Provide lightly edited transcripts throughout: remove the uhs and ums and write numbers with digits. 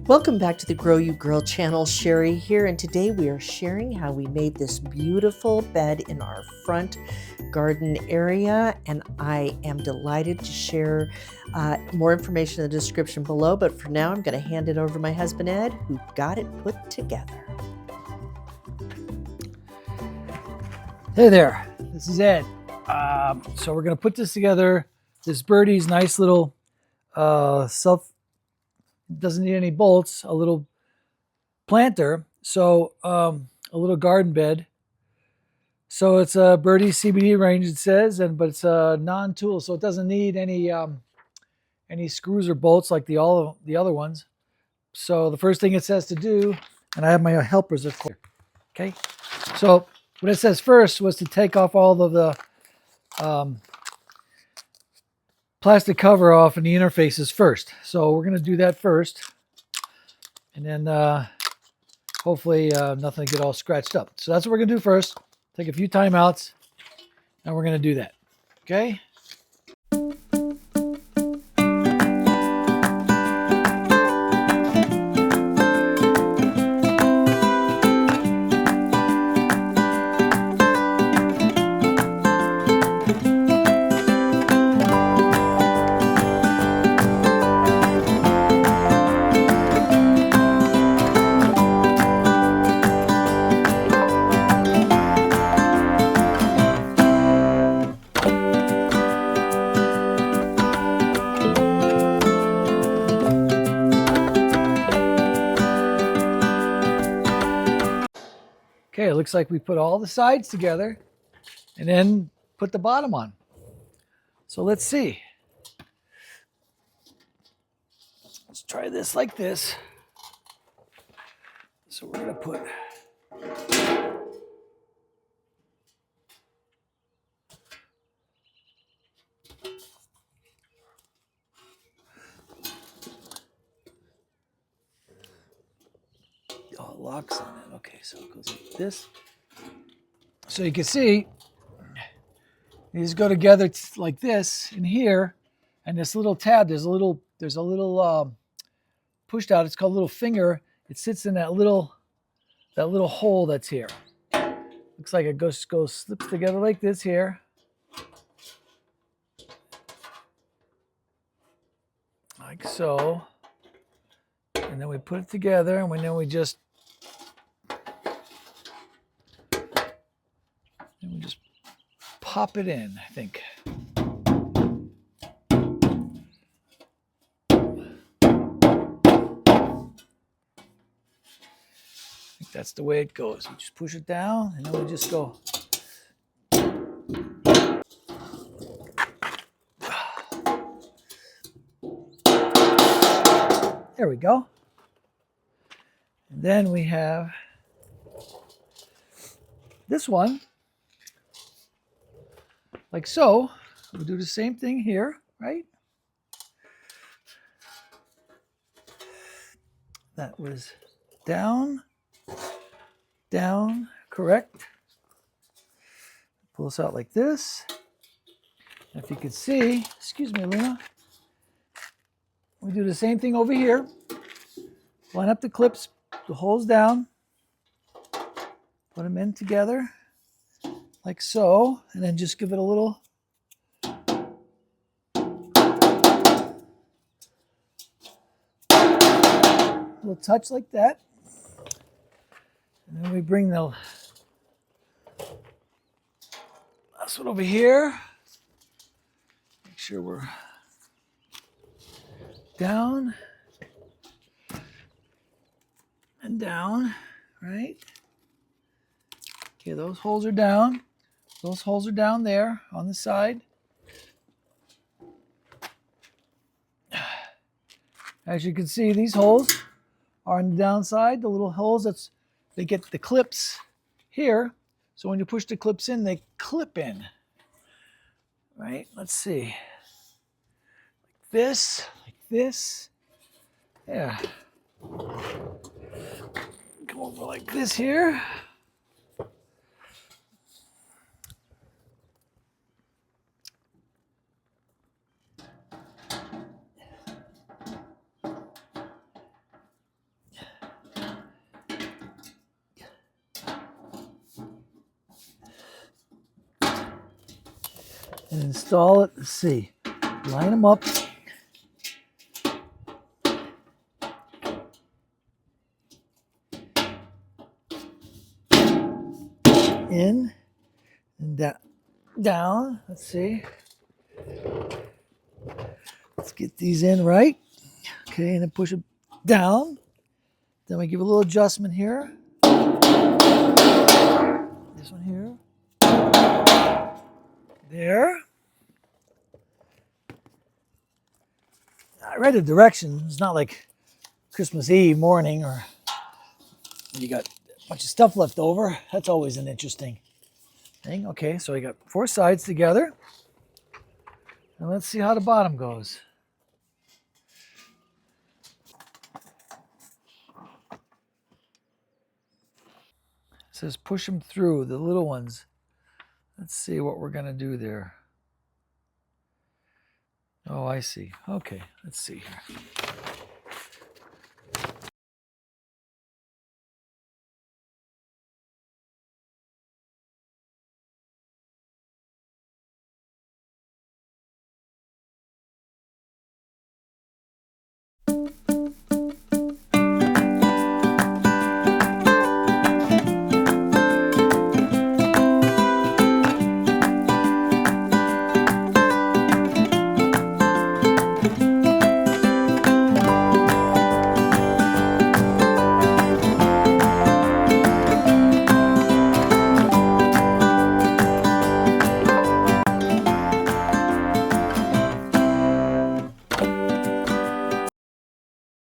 Welcome back to the Grow You Girl channel. Sherry here, and today we are sharing how we made this beautiful bed in our front garden area, and I am delighted to share more information in the description below, but for now I'm going to hand it over to my husband Ed, who got it put together. Hey there, this is Ed. So we're going to put this together. This birdie's nice little doesn't need any bolts, a little planter. So a little garden bed. So it's a birdie CBD range, it says, but it's a non-tool, so it doesn't need any screws or bolts like the other ones. So the first thing it says to do, and I have my helpers, of course. Okay, so what it says first was to take off all of the plastic cover off and the interfaces first. So we're going to do that first, and then hopefully nothing to get all scratched up. So that's what we're going to do first. Take a few timeouts, and we're going to do that. Okay. Okay, it looks like we put all the sides together and then put the bottom on. So let's see. Let's try this like this. So we're going to put all locks on it. Okay, so it goes like this. So you can see these go together like this in here, and this little tab, there's a little pushed out. It's called a little finger. It sits in that little hole that's here. Looks like it slips together like this here. Like so. And then we put it together, and then we just pop it in, I think. That's the way it goes. We just push it down, and then we just go. There we go. And then we have this one, like so. We'll do the same thing here, right? That was down, correct. Pull this out like this. And if you can see, excuse me, Luna, we do the same thing over here. Line up the clips, the holes down, put them in together like so, and then just give it a little touch like that. And then we bring the last one over here. Make sure we're down and down, right? Okay, those holes are down. Those holes are down there on the side. As you can see, these holes are on the downside. The little holes, they get the clips here. So when you push the clips in, they clip in. Right? Let's see. Like this. Yeah. Come over like this here. and install it. Let's see. Line them up. In and down. Let's see. Let's get these in right. Okay, and then push it down. Then we give a little adjustment here. This one here. There. I read the directions. It's not like Christmas Eve morning or you got a bunch of stuff left over. That's always an interesting thing. Okay, so we got 4 sides together. And let's see how the bottom goes. It says push them through, the little ones. Let's see what we're going to do there. Oh, I see. Okay, let's see here.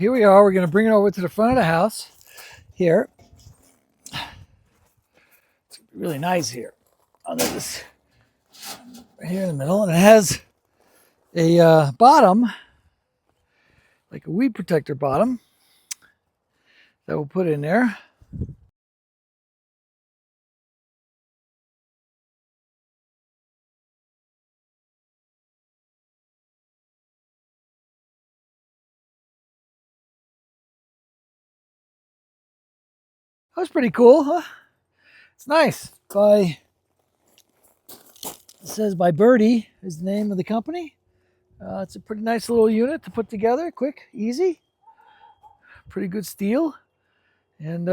Here we are. We're going to bring it over to the front of the house here. It's really nice here. Under this, right here in the middle, and it has a bottom, like a weed protector bottom, that we'll put in there. That was pretty cool, huh? It's nice. It says by Birdie is the name of the company. It's a pretty nice little unit to put together. Quick, easy. Pretty good steel. And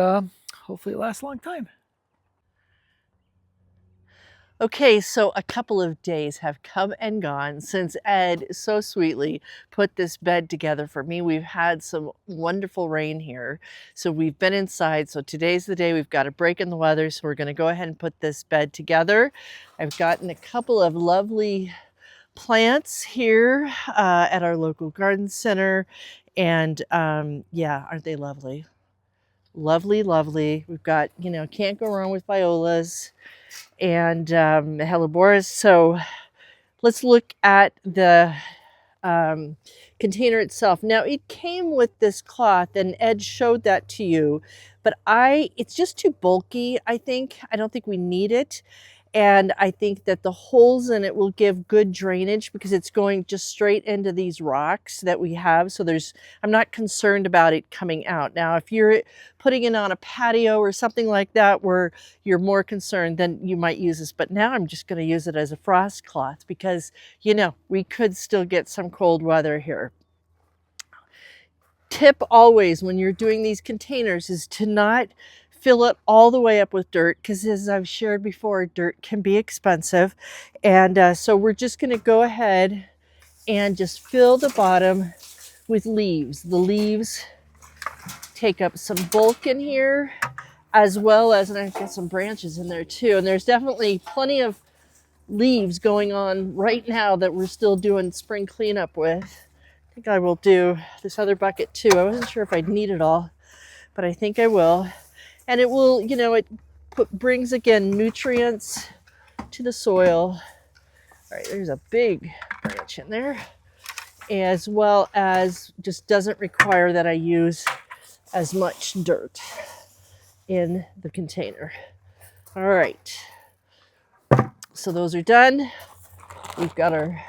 hopefully it lasts a long time. Okay, so a couple of days have come and gone since Ed so sweetly put this bed together for me. We've had some wonderful rain here, so we've been inside. So today's the day we've got a break in the weather, so we're going to go ahead and put this bed together. I've gotten a couple of lovely plants here at our local garden center, and yeah, aren't they lovely? Lovely, lovely. We've got, you know, can't go wrong with violas and helleborus. So let's look at the container itself. Now it came with this cloth, and Ed showed that to you, but it's just too bulky, I think. I don't think we need it. And I think that the holes in it will give good drainage because it's going just straight into these rocks that we have. So I'm not concerned about it coming out. Now, if you're putting it on a patio or something like that where you're more concerned, then you might use this. But now I'm just going to use it as a frost cloth because, you know, we could still get some cold weather here. Tip always when you're doing these containers is to not fill it all the way up with dirt, because as I've shared before, dirt can be expensive. And so we're just going to go ahead and just fill the bottom with leaves. The leaves take up some bulk in here, as well as, and I've got some branches in there too. And there's definitely plenty of leaves going on right now that we're still doing spring cleanup with. I think I will do this other bucket too. I wasn't sure if I'd need it all, but I think I will. And it will, you know, it brings, again, nutrients to the soil. All right, there's a big branch in there, as well as just doesn't require that I use as much dirt in the container. All right, so those are done. We've got our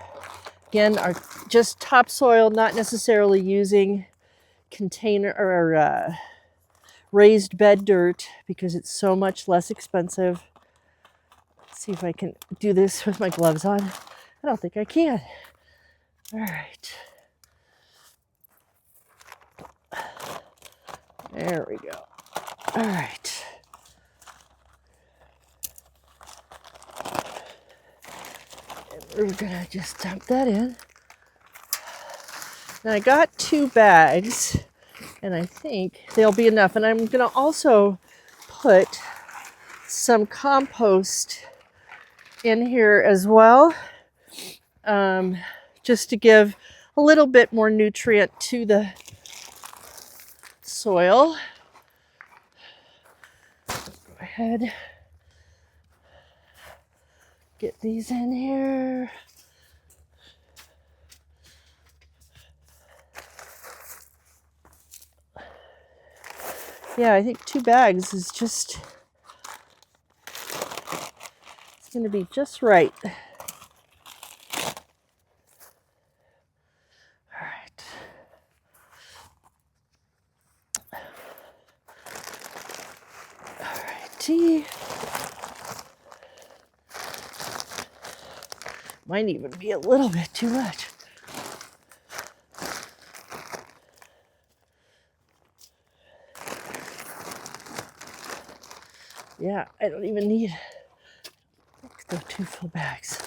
just topsoil, not necessarily using container or raised bed dirt because it's so much less expensive. Let's see if I can do this with my gloves on. I don't think I can. All right. There we go. All right. And we're gonna just dump that in. And I got 2 bags, and I think they'll be enough. And I'm gonna also put some compost in here as well, just to give a little bit more nutrient to the soil. Go ahead, get these in here. Yeah, I think 2 bags is just, it's going to be just right. All right. All righty. Might even be a little bit too much. Yeah, I don't even need the 2 full bags.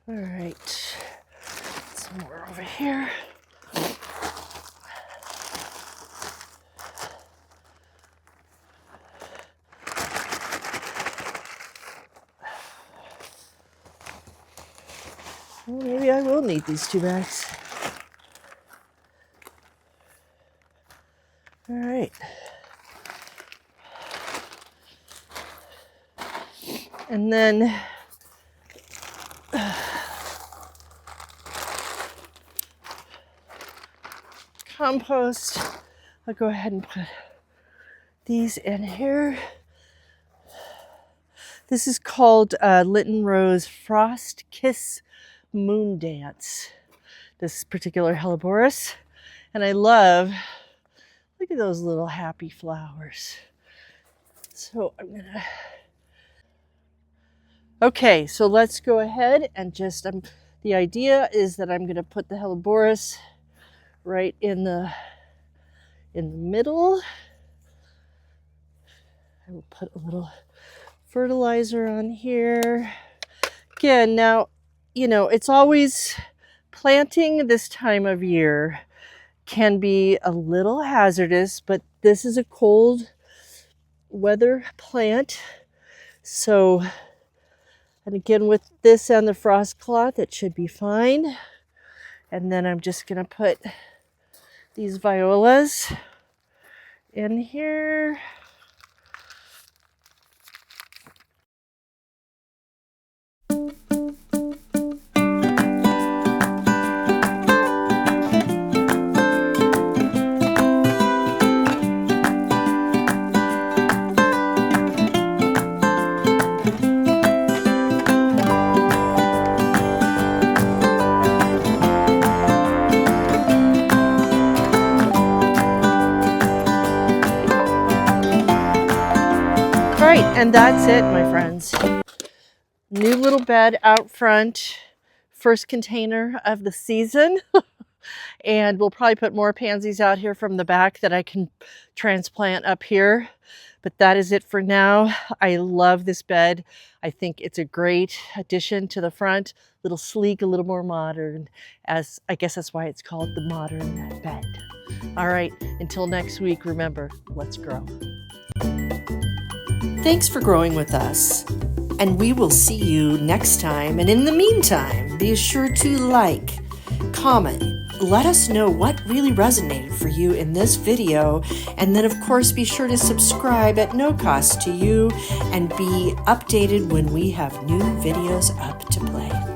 All right, some more over here. Well, maybe I will need these 2 bags. All right. And then compost, I'll go ahead and put these in here. This is called Litten Rose Frost Kiss Moon Dance, this particular helleborus. And I love, look at those little happy flowers. So I'm gonna, okay, so let's go ahead and just, the idea is that I'm gonna put the helleborus right in the middle. I will put a little fertilizer on here. Again, now, you know, it's always, planting this time of year can be a little hazardous, but this is a cold weather plant. So, and again, with this and the frost cloth, it should be fine. And then I'm just gonna put these violas in here. Right, and that's it, my friends. New little bed out front, first container of the season. And we'll probably put more pansies out here from the back that I can transplant up here. But that is it for now. I love this bed. I think it's a great addition to the front. A little sleek, a little more modern, as I guess that's why it's called the modern bed. All right, until next week, remember, let's grow. Thanks for growing with us, and we will see you next time. And in the meantime, be sure to like, comment, let us know what really resonated for you in this video, and then of course be sure to subscribe at no cost to you and be updated when we have new videos up to play.